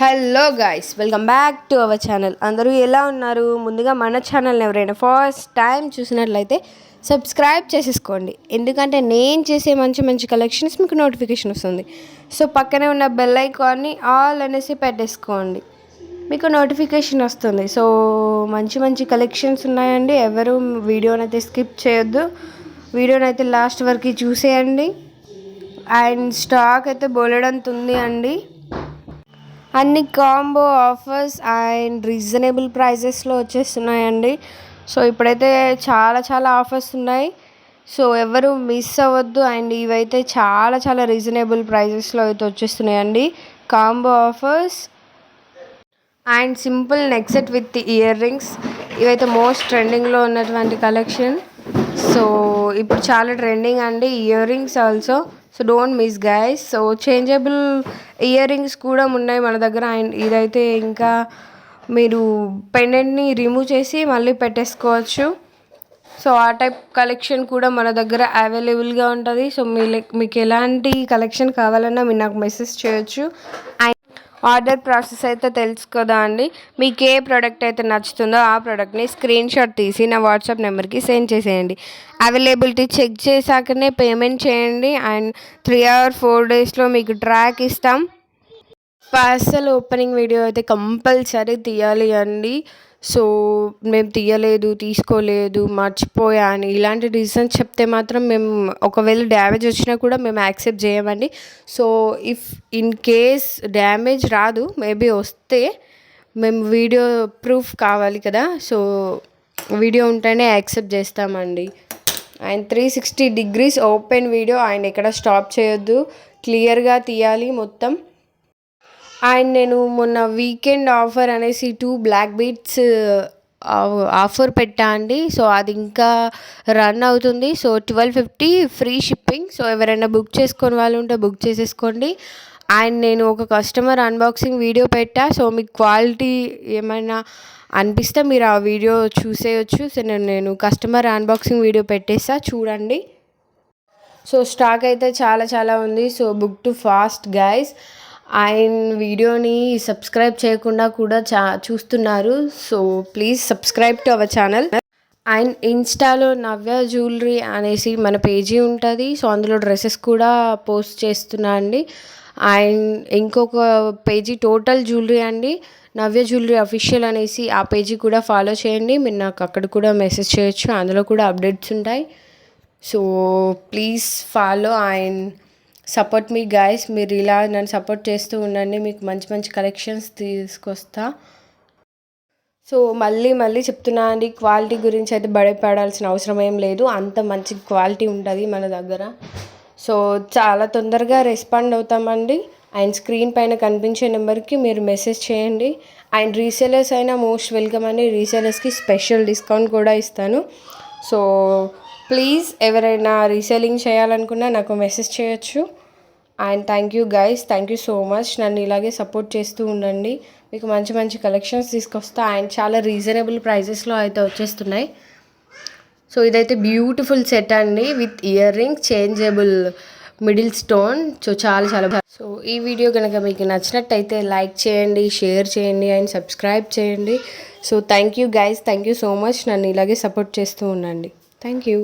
Hello guys, welcome back to our channel. అందరూ ఎలా ఉన్నారు? ముందుగా మన ఛానల్ని ఎవరైనా ఫస్ట్ టైం చూసినట్లయితే సబ్స్క్రైబ్ చేసేసుకోండి, ఎందుకంటే నేను చేసే మంచి మంచి కలెక్షన్స్ మీకు నోటిఫికేషన్ వస్తుంది. సో పక్కనే ఉన్న బెల్ ఐకాన్ని ఆల్ అనేసి పెట్టేసుకోండి, మీకు నోటిఫికేషన్ వస్తుంది. సో మంచి మంచి కలెక్షన్స్ ఉన్నాయండి. ఎవరు వీడియోనైతే స్కిప్ చేయొద్దు, వీడియోనైతే లాస్ట్ వరకు చూసేయండి. అండ్ స్టాక్ అయితే బోలెడంత ఉంది అండి. అన్ని కాంబో ఆఫర్స్ అండ్ రీజనబుల్ ప్రైజెస్లో వచ్చేస్తున్నాయండి. సో ఇప్పుడైతే చాలా చాలా ఆఫర్స్ ఉన్నాయి, సో ఎవరు మిస్ అవ్వద్దు. అండ్ ఇవైతే చాలా చాలా రీజనబుల్ ప్రైజెస్లో అయితే వచ్చేస్తున్నాయండి combo offers. And simple neck set with ear rings, ఇవైతే మోస్ట్ ట్రెండింగ్లో ఉన్నటువంటి కలెక్షన్. సో ఇప్పుడు చాలా ట్రెండింగ్ అండి ear rings also. So don't miss guys. So changeable ear rings కూడా ఉన్నాయి మన దగ్గర. అండ్ ఇదైతే ఇంకా మీరు పెండెంట్ని రిమూవ్ చేసి మళ్ళీ పెట్టేసుకోవచ్చు. సో ఆ టైప్ కలెక్షన్ కూడా మన దగ్గర అవైలబుల్గా ఉంటుంది. సో మీకు ఎలాంటి కలెక్షన్ కావాలన్నా మీరు నాకు మెసేజ్ చేయొచ్చు. అండ్ ఆర్డర్ ప్రాసెస్ అయితే తెలుసు కదా అండి. మీకు ఏ ప్రోడక్ట్ అయితే నచ్చుతుందో ఆ ప్రోడక్ట్ని స్క్రీన్ షాట్ తీసి నా వాట్సాప్ నెంబర్కి సెండ్ చేసేయండి. అవైలబిలిటీ చెక్ చేశాకనే పేమెంట్ చేయండి. అండ్ 3 or 4 daysలో మీకు ట్రాక్ ఇస్తాం. పార్సల్ ఓపెనింగ్ వీడియో అయితే కంపల్సరీ తీయాలి అండి. సో మేము తీయలేదు, తీసుకోలేదు, మర్చిపోయా అని ఇలాంటి రీజన్స్ చెప్తే మాత్రం మేము ఒకవేళ డ్యామేజ్ వచ్చినా కూడా మేము యాక్సెప్ట్ చేయమండి. So if in case damage రాదు, మేబీ వస్తే మేము వీడియో ప్రూఫ్ కావాలి కదా, సో వీడియో ఉంటేనే యాక్సెప్ట్ చేస్తామండి. And 360 degrees open video, and ఎక్కడ స్టాప్ చేయొద్దు, క్లియర్గా తీయాలి మొత్తం. అండ్ నేను మొన్న వీకెండ్ ఆఫర్ అనేసి 2 బ్లాక్ బీట్స్ ఆఫర్ పెట్టా అండి. సో అది ఇంకా రన్ అవుతుంది. So 1250 free shipping. సో ఎవరైనా బుక్ చేసుకొని వాళ్ళు ఉంటే బుక్ చేసేసుకోండి. అండ్ నేను ఒక కస్టమర్ అన్బాక్సింగ్ వీడియో పెట్టా. సో మీకు క్వాలిటీ ఏమైనా అనిపిస్తే మీరు ఆ వీడియో చూసేయచ్చు. సో నేను కస్టమర్ అన్బాక్సింగ్ వీడియో పెట్టేస్తా, చూడండి. సో స్టాక్ అయితే చాలా చాలా ఉంది. So book to fast guys. And వీడియోని సబ్స్క్రైబ్ చేయకుండా కూడా చూస్తున్నారు. So please subscribe to our channel. And ఇన్స్టాలో నవ్య జ్యువెలరీ అనేసి మన పేజీ ఉంటుంది. సో అందులో డ్రెస్సెస్ కూడా పోస్ట్ చేస్తున్నా అండి. అండ్ ఇంకొక పేజీ టోటల్ జ్యువెలరీ అండి, నవ్య జ్యువెలరీ అఫీషియల్ అనేసి, ఆ పేజీ కూడా ఫాలో చేయండి. మీరు నాకు అక్కడ కూడా మెసేజ్ చేయొచ్చు, అందులో కూడా అప్డేట్స్ ఉంటాయి. So please follow and support me guys. మీరు ఇలా నన్ను సపోర్ట్ చేస్తూ ఉండండి, మీకు మంచి మంచి కలెక్షన్స్ తీసుకొస్తా. సో మళ్ళీ చెప్తున్నా అండి, క్వాలిటీ గురించి అయితే భయపడాల్సిన అవసరం ఏం లేదు, అంత మంచి క్వాలిటీ ఉంటుంది మన దగ్గర. సో చాలా తొందరగా రెస్పాండ్ అవుతామండి. అండ్ స్క్రీన్ పైన కనిపించే నెంబర్కి మీరు మెసేజ్ చేయండి. అండ్ రీసేలర్స్ అయినా మోస్ట్ వెల్కమ్ అండి, రీసేలర్స్కి స్పెషల్ డిస్కౌంట్ కూడా ఇస్తాను. సో ప్లీజ్ ఎవరైనా రీసేలింగ్ చేయాలనుకున్నా నాకు మెసేజ్ చేయొచ్చు. And thank you guys, thank you so much. నన్ను ఇలాగే సపోర్ట్ చేస్తూ ఉండండి, మీకు మంచి మంచి కలెక్షన్స్ తీసుకొస్తా. అండ్ చాలా రీజనబుల్ ప్రైజెస్లో అయితే వచ్చేస్తున్నాయి. సో ఇదైతే బ్యూటిఫుల్ సెట్ అండి with ear ring, changeable middle stone. So చాలా. సో ఈ వీడియో కనుక మీకు నచ్చినట్టయితే లైక్ చేయండి, షేర్ చేయండి అండ్ సబ్స్క్రైబ్ చేయండి. So thank you guys, thank you so much. నన్ను ఇలాగే సపోర్ట్ చేస్తూ ఉండండి. Thank you.